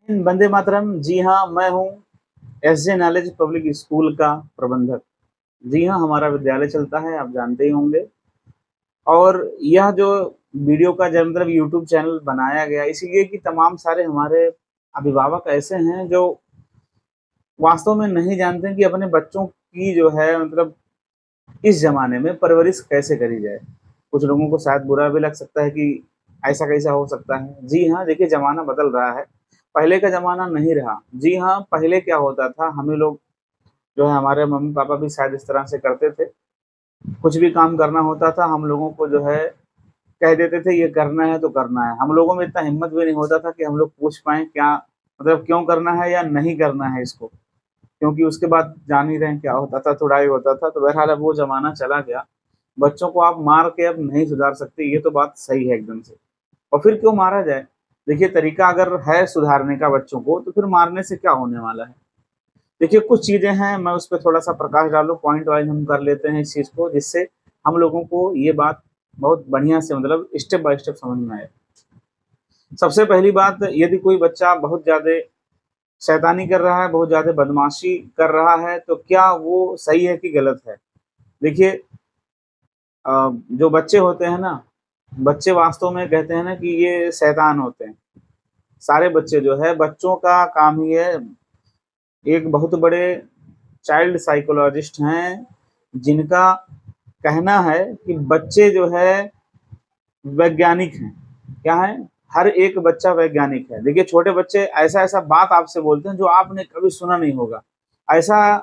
वंदे मातरम। जी हाँ, मैं हूँ एसजे नॉलेज पब्लिक स्कूल का प्रबंधक। जी हाँ, हमारा विद्यालय चलता है, आप जानते ही होंगे। और यह जो वीडियो का जो मतलब यूट्यूब चैनल बनाया गया इसीलिए कि तमाम सारे हमारे अभिभावक ऐसे हैं जो वास्तव में नहीं जानते कि अपने बच्चों की जो है मतलब इस ज़माने में परवरिश कैसे करी जाए। कुछ लोगों को शायद बुरा भी लग सकता है कि ऐसा कैसा हो सकता है। जी हाँ, देखिए ज़माना बदल रहा है, पहले का ज़माना नहीं रहा। जी हाँ, पहले क्या होता था, हमें लोग जो है हमारे मम्मी-पापा भी शायद इस तरह से करते थे। कुछ भी काम करना होता था, हम लोगों को जो है कह देते थे ये करना है तो करना है। हम लोगों में इतना हिम्मत भी नहीं होता था कि हम लोग पूछ पाएँ क्या मतलब क्यों करना है या नहीं करना है इसको। क्योंकि उसके बाद जान ही रहे हैं क्या होता था, थोड़ा-ही होता था। तो बहरहाल अब वो ज़माना चला गया। बच्चों को आप मार के अब नहीं सुधार सकते, ये तो बात सही है एकदम से। और फिर क्यों मारा जाए? देखिए तरीका अगर है सुधारने का बच्चों को, तो फिर मारने से क्या होने वाला है? देखिए कुछ चीज़ें हैं, मैं उस पे थोड़ा-सा प्रकाश डालूँ, पॉइंट वाइज़ हम कर लेते हैं इस चीज़ को, जिससे हम लोगों को ये बात बहुत बढ़िया से मतलब स्टेप बाय स्टेप समझ में आए। सबसे पहली बात, यदि कोई बच्चा बहुत ज़्यादा शैतानी कर रहा है, बहुत ज़्यादा बदमाशी कर रहा है, तो क्या वो सही है कि गलत है? देखिए जो बच्चे होते हैं ना, बच्चे वास्तव में कहते हैं ना कि ये शैतान होते हैं। सारे बच्चे जो है, बच्चों का काम ही है। एक बहुत बड़े चाइल्ड साइकोलॉजिस्ट हैं, जिनका कहना है कि बच्चे जो है वैज्ञानिक हैं। क्या हैं? हर एक बच्चा वैज्ञानिक है। देखिए छोटे बच्चे ऐसा-ऐसा बात आपसे बोलते हैं जो आपने कभी सुना नहीं होगा। ऐसा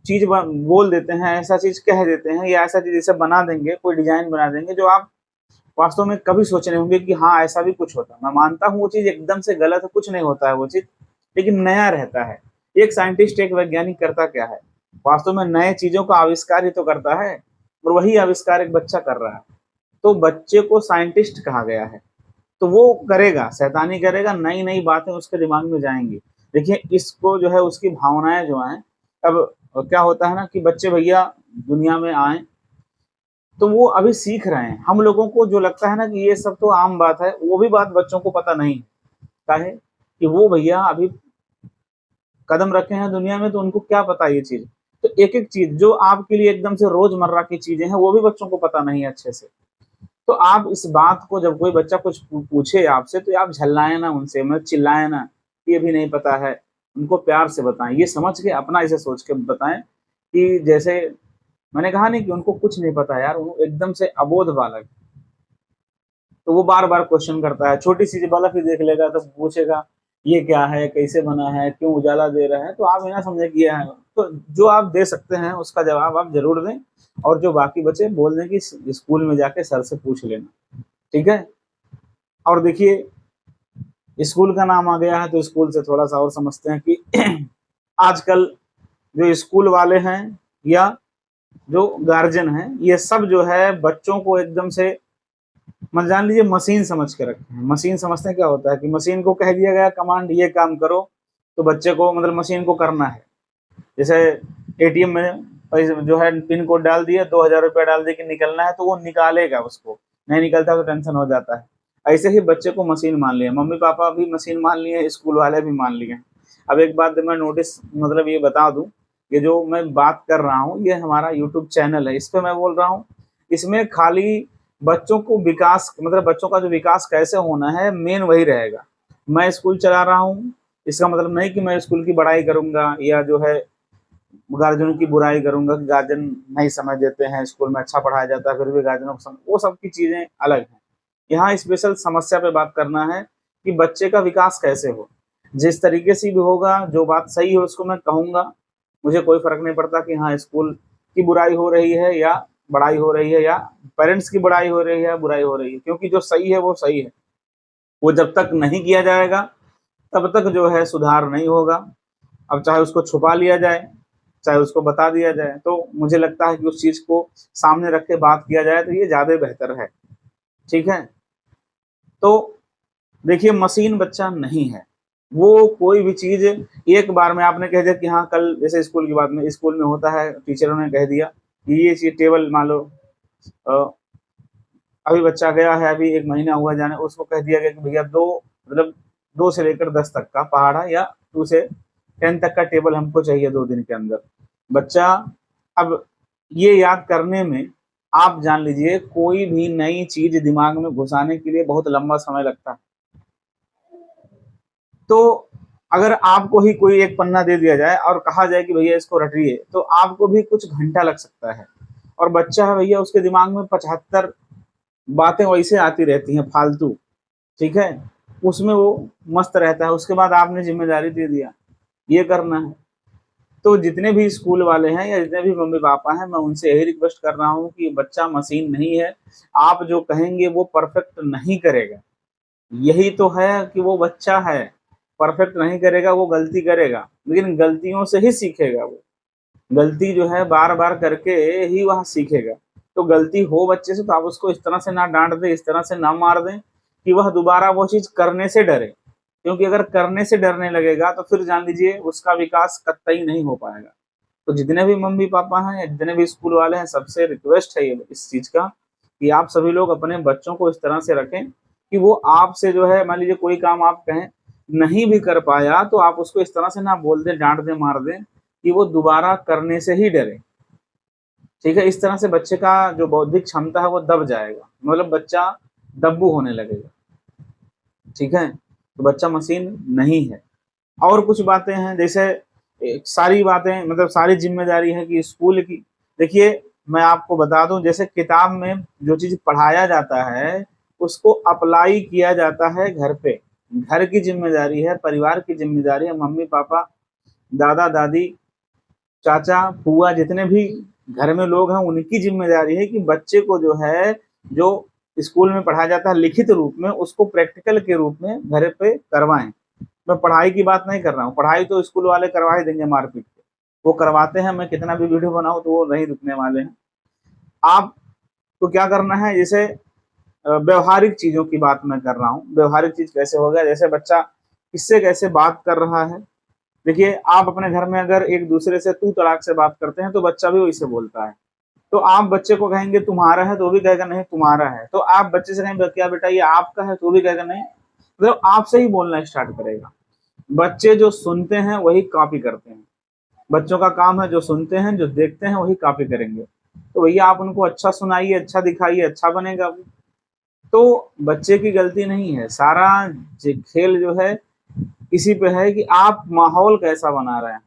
चीज़ ब बोल देते हैं, ऐसा चीज़ कह देते हैं या ऐसा चीज़ जैसे बना देंगे, कोई डिज़ाइन बना देंगे जो आप वास्तव में कभी सोचे नहीं होंगे कि हाँ, ऐसा भी कुछ होता है। मैं मानता हूँ वो चीज़ एकदम से गलत है, कुछ नहीं होता है वो चीज़, लेकिन नया रहता है। एक साइंटिस्ट, एक वैज्ञानिक करता क्या है? वास्तव में नए चीज़ों का आविष्कार ही तो करता है और वही आविष्कार एक बच्चा कर रहा है। तो बच्चे को साइंटिस्ट कहा गया है। तो वो करेगा, शैतानी करेगा, नई-नई बातें उसके दिमाग में जाएँगी। देखिए इसको जो है उसकी भावनाएँ जो हैं, अब क्या होता है ना कि बच्चे भैया दुनिया में आए तो वो अभी सीख रहे हैं। हम लोगों को जो लगता है ना कि ये सब तो आम बात है, वो भी बात बच्चों को पता नहीं है। काहे? कि वो भैया अभी कदम रखे हैं दुनिया में तो उनको क्या पता ये चीज़। तो एक-एक चीज़ जो आपके लिए एकदम से रोज़मर्रा की चीज़ें हैं, वो भी बच्चों को पता नहीं है अच्छे से। तो आप इस बात को जब कोई बच्चा कुछ पूछे आपसे तो आप झल्लाएँ ना उनसे, मत चिल्लाएँ ना, ये भी नहीं पता है। उनको प्यार से बताएँ, ये समझ के अपना इसे सोच के बताएँ कि जैसे मैंने कहा नहीं कि उनको कुछ नहीं पता यार, वो एकदम से अबोध बालक। तो वो बार-बार क्वेश्चन करता है, छोटी-सी बल्ब ही देख लेगा तो पूछेगा, ये क्या है? कैसे बना है? क्यों उजाला दे रहा है? तो आप ये ना समझें कि ये है। तो जो आप दे सकते हैं उसका जवाब आप ज़रूर दें और जो बाकी बचे बोल दें कि स्कूल में जाके सर से पूछ लेना, ठीक है? और देखिए स्कूल का नाम आ गया है तो स्कूल से थोड़ा-सा और समझते हैं कि आजकल जो स्कूल वाले हैं या जो गार्जियन हैं, ये सब जो है बच्चों को एकदम से मतलब जान लीजिए मशीन समझ के रखे हैं। मशीन समझते हैं क्या होता है कि मशीन को कह दिया गया कमांड ये काम करो, तो बच्चे को मतलब मशीन को करना है। जैसे एटीएम में पैसे जो है पिन कोड डाल दिया, ₹2000 डाल दिए कि निकलना है, तो वो निकालेगा उसको। नहीं निकलता तो टेंशन हो जाता है। ऐसे ही बच्चे को मशीन मान लिया, मम्मी-पापा भी मशीन मान लिए, स्कूल वाले भी मान लिए। अब एक बात मैं नोटिस मतलब ये बता दूँ, ये जो मैं बात कर रहा हूँ, ये हमारा यूट्यूब चैनल है, इस पे मैं बोल रहा हूँ। इसमें खाली बच्चों को विकास मतलब बच्चों का जो विकास कैसे होना है, मेन वही रहेगा। मैं स्कूल चला रहा हूँ, इसका मतलब नहीं कि मैं स्कूल की बड़ाई करूँगा या जो है गार्जियनों की बुराई करूँगा कि गार्जियन नहीं समझ देते हैं, स्कूल में अच्छा पढ़ाया जाता है, फिर भी गार्जियनों को वो सब की चीज़ें अलग हैं। यहाँ स्पेशल समस्या पे बात करना है कि बच्चे का विकास कैसे हो। जिस तरीके से भी होगा, जो बात सही है उसको मैं कहूँगा। मुझे कोई फ़र्क नहीं पड़ता कि हाँ, स्कूल की बुराई हो रही है या बड़ाई हो रही है या पेरेंट्स की बड़ाई हो रही है या बुराई हो रही है, क्योंकि जो सही है वो सही है। वो जब तक नहीं किया जाएगा, तब तक जो है सुधार नहीं होगा। अब चाहे उसको छुपा लिया जाए, चाहे उसको बता दिया जाए, तो मुझे लगता है कि उस चीज़ को सामने रख के बात किया जाए तो ये ज़्यादा बेहतर है, ठीक है? तो देखिए मशीन बच्चा नहीं है, वो कोई भी चीज़ एक बार में आपने कह दिया कि हाँ, कल जैसे स्कूल की बात में स्कूल में होता है, टीचरों ने कह दिया कि ये चीज़ टेबल मान लो अ, अभी बच्चा गया है, अभी 1 महीना हुआ जाने उसको कह दिया गया कि भैया 2 मतलब 2 से लेकर 10 तक का पहाड़ा या 2 से 10 तक का टेबल हमको चाहिए 2 दिन के अंदर। बच्चा अब ये याद करने में आप जान लीजिए कोई भी नई चीज दिमाग में घुसाने के लिए बहुत लंबा समय लगता है। तो अगर आपको ही कोई एक पन्ना दे दिया जाए और कहा जाए कि भैया इसको रटिए, तो आपको भी कुछ घंटा लग सकता है। और बच्चा है भैया, उसके दिमाग में 75 बातें वैसे आती रहती हैं फालतू, ठीक है, उसमें वो मस्त रहता है। उसके बाद आपने जिम्मेदारी दे दिया ये करना है। तो जितने भी स्कूल वाले हैं या जितने भी मम्मी पापा हैं, मैं उनसे यही रिक्वेस्ट कर रहा हूँ कि बच्चा मशीन नहीं है। आप जो कहेंगे वो परफेक्ट नहीं करेगा, यही तो है कि वो बच्चा है, परफेक्ट नहीं करेगा, वो गलती करेगा, लेकिन गलतियों से ही सीखेगा। वो गलती जो है बार बार करके ही वह सीखेगा। तो गलती हो बच्चे से तो आप उसको इस तरह से ना डांट दें, इस तरह से ना मार दें कि वह दोबारा वो चीज करने से डरे। क्योंकि अगर करने से डरने लगेगा तो फिर जान लीजिए उसका विकास कतई नहीं हो पाएगा। तो जितने भी मम्मी पापा हैं या जितने भी स्कूल वाले हैं, सबसे रिक्वेस्ट है ये इस चीज का कि आप सभी लोग अपने बच्चों को इस तरह से रखें कि वो आपसे जो है, मान लीजिए कोई काम आप कहें नहीं भी कर पाया तो आप उसको इस तरह से ना बोल दें, डांट दें, मार दें कि वो दोबारा करने से ही डरे। ठीक है, इस तरह से बच्चे का जो बौद्धिक क्षमता है वो दब जाएगा, मतलब बच्चा दब्बू होने लगेगा। ठीक है, तो बच्चा मशीन नहीं है। और कुछ बातें हैं, जैसे सारी बातें मतलब सारी जिम्मेदारी है कि स्कूल की। देखिए मैं आपको बता दूं, जैसे किताब में जो चीज पढ़ाया जाता है उसको अप्लाई किया जाता है घर पे। घर की जिम्मेदारी है, परिवार की जिम्मेदारी है, मम्मी पापा, दादा दादी, चाचा फूआ, जितने भी घर में लोग हैं उनकी जिम्मेदारी है कि बच्चे को जो है, जो स्कूल में पढ़ाया जाता है लिखित रूप में, उसको प्रैक्टिकल के रूप में घर पे करवाएं। मैं पढ़ाई की बात नहीं कर रहा हूँ, पढ़ाई तो स्कूल वाले करवा ही देंगे मारपीट के, वो करवाते हैं। मैं कितना भी वीडियो बनाऊं तो वो नहीं रुकने वाले हैं। आपको क्या करना है, जैसे व्यवहारिक चीजों की बात मैं कर रहा हूँ। व्यवहारिक चीज कैसे हो गया, जैसे बच्चा किससे कैसे बात कर रहा है। देखिए आप अपने घर में अगर एक दूसरे से तू तड़ाक से बात करते हैं तो बच्चा भी वैसे बोलता है। तो आप बच्चे को कहेंगे तुम्हारा है तो वो भी कहेगा नहीं तुम्हारा है। तो आप बच्चे से कहेंगे क्या बेटा ये आपका है, तो वो भी कहेगा नहीं, मतलब आपसे ही बोलना स्टार्ट करेगा। बच्चे जो सुनते हैं वही कॉपी करते हैं। बच्चों का काम है जो सुनते हैं, जो देखते हैं वही कॉपी करेंगे। तो भैया आप उनको अच्छा सुनाइए, अच्छा दिखाइए, अच्छा बनेगा वो। तो बच्चे की गलती नहीं है, सारा खेल जो है इसी पे है कि आप माहौल कैसा बना रहे हैं।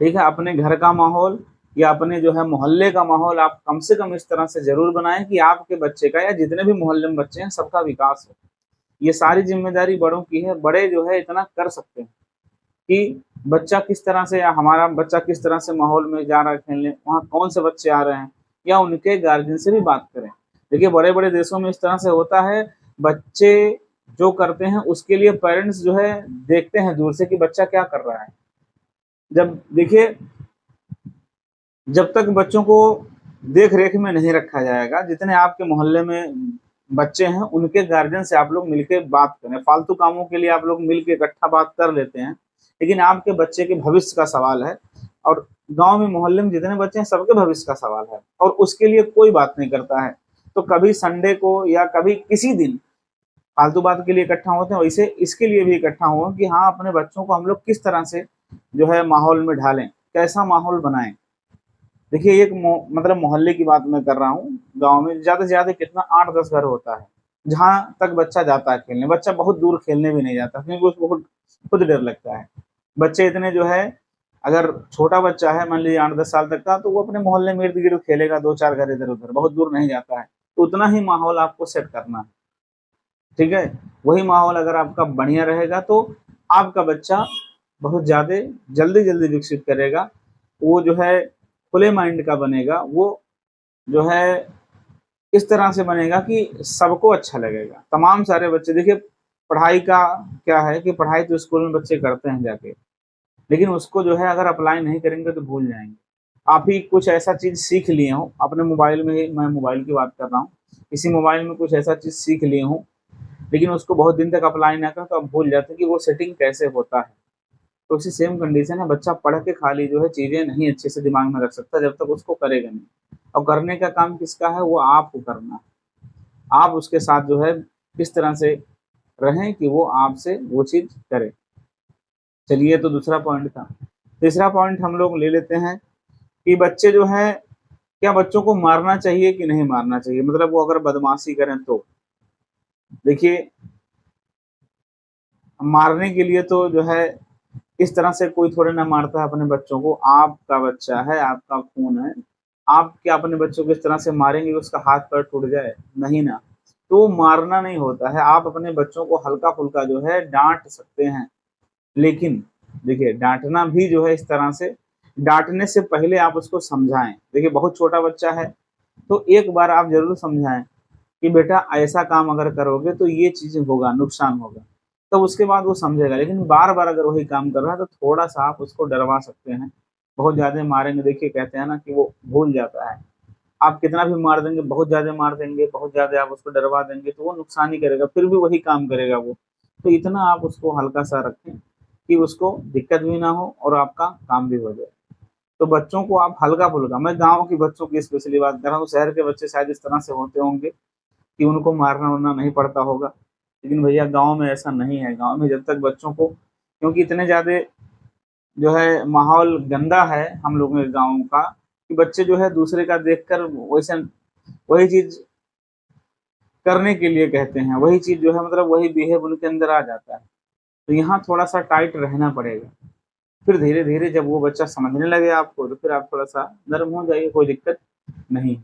ठीक है, अपने घर का माहौल या अपने जो है मोहल्ले का माहौल आप कम से कम इस तरह से जरूर बनाएं कि आपके बच्चे का या जितने भी मोहल्ले में बच्चे हैं सबका विकास हो। ये सारी जिम्मेदारी बड़ों की है। बड़े जो है इतना कर सकते हैं कि बच्चा किस तरह से या हमारा बच्चा किस तरह से माहौल में जा रहा है खेलने, वहाँ कौन से बच्चे आ रहे हैं, या उनके गार्जियन से भी बात करें। देखिए बड़े बड़े देशों में इस तरह से होता है, बच्चे जो करते हैं उसके लिए पेरेंट्स जो है देखते हैं दूर से कि बच्चा क्या कर रहा है। जब देखिए जब तक बच्चों को देख रेख में नहीं रखा जाएगा, जितने आपके मोहल्ले में बच्चे हैं उनके गार्जियन से आप लोग मिलकर बात करें। फालतू कामों के लिए आप लोग मिलकर इकट्ठा बात कर लेते हैं, लेकिन आपके बच्चे के भविष्य का सवाल है। और गांव में मोहल्ले में जितने बच्चे हैं सबके भविष्य का सवाल है, और उसके लिए कोई बात नहीं करता है। तो कभी संडे को या कभी किसी दिन फालतू बात के लिए इकट्ठा होते हैं, वैसे इसके लिए भी इकट्ठा हुआ कि हाँ अपने बच्चों को हम लोग किस तरह से जो है माहौल में ढालें, कैसा माहौल बनाएं। देखिए एक मतलब मोहल्ले की बात मैं कर रहा हूँ। गांव में ज्यादा से ज्यादा कितना 8-10 घर होता है जहां तक बच्चा जाता है खेलने। बच्चा बहुत दूर खेलने भी नहीं जाता क्योंकि उसको खुद डर लगता है। बच्चे इतने जो है, अगर छोटा बच्चा है मान लीजिए 8-10 साल तक का, तो वो अपने मोहल्ले में इर्द गिर्द खेलेगा, 2-4 घर इधर उधर, बहुत दूर नहीं जाता है। तो उतना ही माहौल आपको सेट करना है। ठीक है, वही माहौल अगर आपका बढ़िया रहेगा तो आपका बच्चा बहुत ज्यादा जल्दी जल्दी विकसित करेगा। वो जो है खुले माइंड का बनेगा, वो जो है इस तरह से बनेगा कि सबको अच्छा लगेगा। तमाम सारे बच्चे देखिए, पढ़ाई का क्या है कि पढ़ाई तो स्कूल में बच्चे करते हैं जाके, लेकिन उसको जो है अगर अप्लाई नहीं करेंगे तो भूल जाएंगे। आप ही कुछ ऐसा चीज सीख लिए हो अपने मोबाइल में ही, मैं मोबाइल की बात कर रहा हूँ, इसी मोबाइल में कुछ ऐसा चीज सीख लिए हो लेकिन उसको बहुत दिन तक अप्लाई ना करें तो आप भूल जाते हैं कि वो सेटिंग कैसे होता है। तो उसी सेम कंडीशन है, बच्चा पढ़ के खाली जो है चीजें नहीं अच्छे से दिमाग में रख सकता जब तक उसको करेगा नहीं। और करने का काम किसका है, वो आपको करना है। आप उसके साथ जो है किस तरह से रहें कि वो आपसे वो चीज़ करे। चलिए, तो दूसरा पॉइंट था। तीसरा पॉइंट हम लोग ले लेते हैं कि बच्चे जो हैं, क्या बच्चों को मारना चाहिए कि नहीं मारना चाहिए? मतलब वो अगर बदमाशी करें तो? देखिए, मारने के लिए तो जो है इस तरह से कोई थोड़े ना मारता है अपने बच्चों को। आपका बच्चा है, आपका खून है। आप क्या अपने बच्चों को इस तरह से मारेंगे कि उसका हाथ-पैर टूट जाए? नहीं ना। तो मारना नहीं होता है। आप अपने बच्चों को हल्का-फुल्का जो है डाँट सकते हैं। लेकिन देखिए, डाँटना भी जो है इस तरह से, डाँटने से पहले आप उसको समझाएँ। देखिए, बहुत छोटा बच्चा है, तो एक बार आप ज़रूर समझाएँ कि बेटा ऐसा काम अगर करोगे तो ये चीज़ होगा, नुकसान होगा। तो उसके बाद वो समझेगा, लेकिन बार-बार अगर वही काम कर रहा है तो थोड़ा-सा आप उसको डरवा सकते हैं। बहुत ज़्यादा मारेंगे, देखिए कहते हैं ना कि वो भूल जाता है। आप कितना भी मार देंगे, बहुत ज़्यादा मार देंगे, बहुत ज़्यादा आप उसको डरवा देंगे तो वो नुकसान ही करेगा, फिर भी वही काम करेगा वो। तो इतना आप उसको हल्का-सा रखें कि उसको दिक्कत भी ना हो और आपका काम भी हो जाए। तो बच्चों को आप हल्का-फुल्का, मैं गाँव के बच्चों की स्पेशली बात कर रहा हूँ, शहर के बच्चे शायद इस तरह से होते होंगे कि उनको मारना-वारना नहीं पड़ता होगा। लेकिन भैया गाँव में ऐसा नहीं है, गाँव में जब तक बच्चों को, क्योंकि इतने ज़्यादा जो है माहौल गंदा है हम लोगों के गाँव का, कि बच्चे जो है दूसरे का देखकर वैसा वही चीज़ करने के लिए कहते हैं, वही चीज़ जो है मतलब वही बिहेव उनके अंदर आ जाता है। तो यहाँ थोड़ा-सा टाइट रहना पड़ेगा। फिर धीरे-धीरे जब वो बच्चा समझने लगे आपको, तो फिर आप थोड़ा-सा नर्म हो जाइए, कोई दिक्कत नहीं।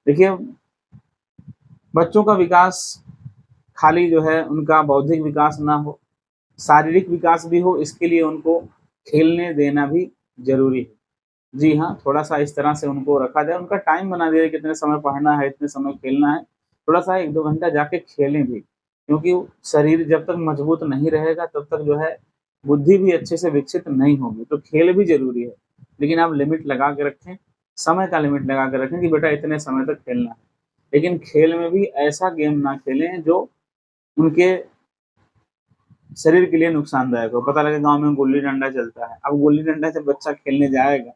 देखिए, बच्चों का विकास खाली जो है उनका बौद्धिक विकास ना हो, शारीरिक विकास भी हो, इसके लिए उनको खेलने देना भी ज़रूरी है। जी हाँ, थोड़ा-सा इस तरह से उनको रखा जाए, उनका टाइम बना दिया जाए, कितने समय पढ़ना है, इतने समय खेलना है। थोड़ा-सा 1-2 घंटा जाके खेलें भी, क्योंकि शरीर जब तक मजबूत नहीं रहेगा तब तक जो है बुद्धि भी अच्छे से विकसित नहीं होगी, तो खेल भी ज़रूरी है। लेकिन आप लिमिट लगा के रखें, समय का लिमिट लगा के रखें कि बेटा इतने समय तक खेलना है। लेकिन खेल में भी ऐसा गेम ना खेलें जो उनके शरीर के लिए नुकसानदायक हो। पता लगे गाँव में गुल्ली-डंडा चलता है, अब गुल्ली-डंडा जब बच्चा खेलने जाएगा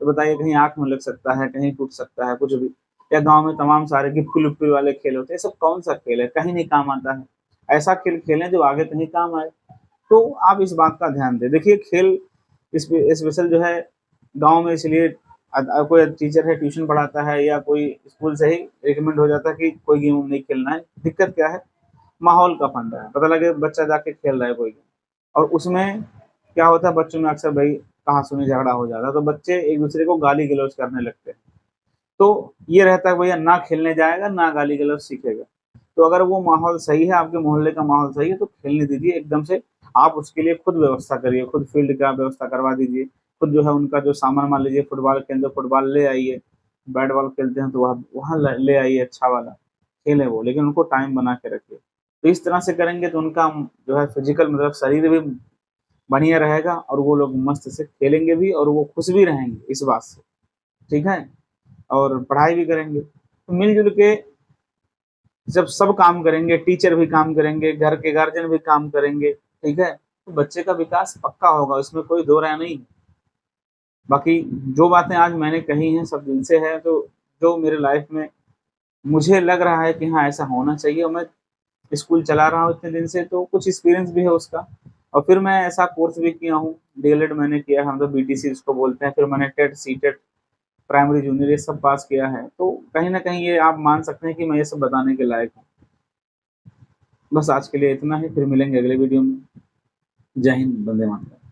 तो बताइए, कहीं आँख में लग सकता है, कहीं टूट सकता है, कुछ भी। या गाँव में तमाम सारे गिप्पी-लुप्पी वाले खेल होते हैं, ये सब कौन-सा खेल है? कहीं नहीं काम आता है। ऐसा खेल खेलें जो आगे कहीं काम आए। तो आप इस बात का ध्यान दें। देखिए, खेल स्पेशल जो है गाँव में इसलिए कोई टीचर है ट्यूशन पढ़ाता है या कोई स्कूल से ही रिकमेंड हो जाता है कि कोई गेम नहीं खेलना है। दिक्कत क्या है? माहौल का फंडा है। पता लगे बच्चा जाके खेल रहा है कोई गेम, और उसमें क्या होता है, बच्चों में अक्सर भई कहा-सुनी झगड़ा हो जाता है, तो बच्चे एक-दूसरे को गाली-गलौज करने लगते हैं। तो ये रहता है भैया, ना खेलने जाएगा, ना गाली-गलौज सीखेगा। तो अगर वो माहौल सही है, आपके मोहल्ले का माहौल सही है, तो खेलने दीजिए एकदम से। आप उसके लिए खुद व्यवस्था करिए, खुद फील्ड का व्यवस्था करवा दीजिए। खुद जो है उनका जो सामान, मान लीजिए फुटबॉल खेलते हैं, फुटबॉल ले आइए, बैट बॉल खेलते हैं तो वहाँ वहाँ ल ले आइए अच्छा वाला, खेलें वो, लेकिन उनको टाइम बना के रखिए। तो इस तरह से करेंगे तो उनका जो है फिज़िकल मतलब शरीर भी बढ़िया रहेगा और वो लोग मस्त से खेलेंगे भी और वो खुश भी रहेंगे इस बात से, ठीक है? और पढ़ाई भी करेंगे। तो मिल-जुल के जब सब काम करेंगे, टीचर भी काम करेंगे, घर के गार्जियन भी काम करेंगे, ठीक है? तो बच्चे का विकास पक्का होगा, इसमें कोई दो राय नहीं है। बाकी जो बातें आज मैंने कही हैं सब दिल से है, तो जो मेरे लाइफ़ में मुझे लग रहा है कि हाँ, ऐसा होना चाहिए, और मैं स्कूल चला रहा हूँ इतने दिन से, तो कुछ एक्सपीरियंस भी है उसका। और फिर मैं ऐसा कोर्स भी किया हूँ, डीएलएड मैंने किया है, हम लोग बीटीसी जिसको बोलते हैं। फिर मैंने टेट, सीटेट, प्राइमरी, जूनियर ये सब पास किया है। तो कहीं न कहीं ये आप मान सकते हैं कि मैं ये सब बताने के लायक हूँ। बस आज के लिए इतना ही, फिर मिलेंगे अगले वीडियो में। जय हिंद, वंदे मातरम।